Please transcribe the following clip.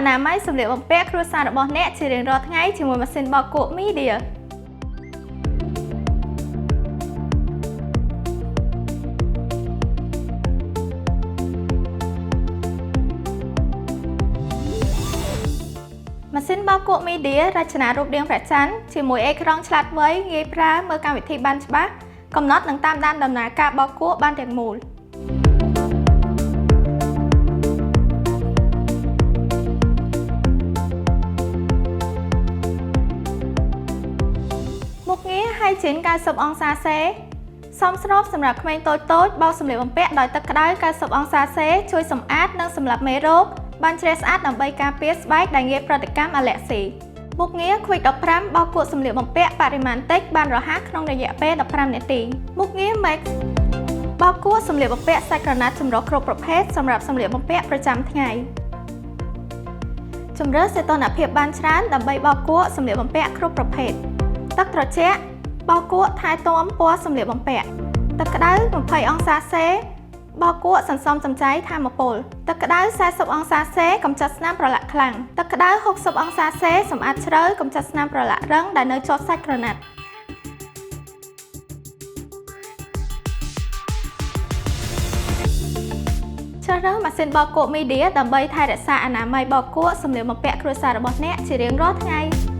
អនាម័យសម្លៀកបំពាក់គ្រួសាររបស់អ្នកជារៀងរាល់ថ្ងៃជាមួយម៉ាស៊ីនបោកគក់ Media ម៉ាស៊ីនបោកគក់ Media រចនារូបរាងព្រះច័ន្ទជាមួយអេក្រង់ឆ្លាតវៃងាយប្រើមើលកម្មវិធីបានច្បាស់កំណត់និងតាមដានដំណើរការបោកគក់បានទាំងមូលមុខងារ Hygiene 90 អង្សាសេសមស្របសម្រាប់ក្មេងតូចៗបោកសម្លៀកបំពាក់ដោយទឹកក្តៅ90អង្សាសេជួយសម្អាតនិងសម្លាប់មេរោគបានជ្រះស្អាតដើម្បីការពារស្បែកដែលងាយប្រតិកម្មអាឡែហ្ស៊ីមុខងារ Quick 15បោកគក់សម្លៀកបំពាក់បរិមាណតិចបានរហ័សក្នុងរយៈពេល15នាទីមុខងារ Max បោកគក់សម្លៀកបំពាក់សាច់ក្រណាត់ចម្រុះគ្រប់ប្រភេទសម្រាប់សម្លៀកបំពាក់ប្រចាំថ្ងៃជម្រើសសីតុណ្ហភាពបានច្រើនដើម្បីបោកគក់សម្លៀកបំពាក់គ្រប់ប្រភេទទឹកត្រជាក់បោកគក់ថែទាំពណ៌សម្លៀកបំពាក់ទឹកក្តៅ20អង្សាសេបោកគក់សន្សំសំចៃថាមពលទឹកក្តៅ40អង្សាសេកម្ចាត់ស្នាមប្រឡាក់ខ្លាំងទឹកក្តៅ60អង្សាសេសម្អាតជ្រៅកម្ចាត់ស្នាមប្រឡាក់រឹងដែលនៅជាប់សាច់ក្រណាត់ជ្រើសរើសម៉ាស៊ីនបោកគក់ Media ដើម្បីថែរក្សាអនាម័យបោកគក់សម្លៀកបំពាក់គ្រួសាររបស់អ្នកជារៀងរាល់ថ្ងៃ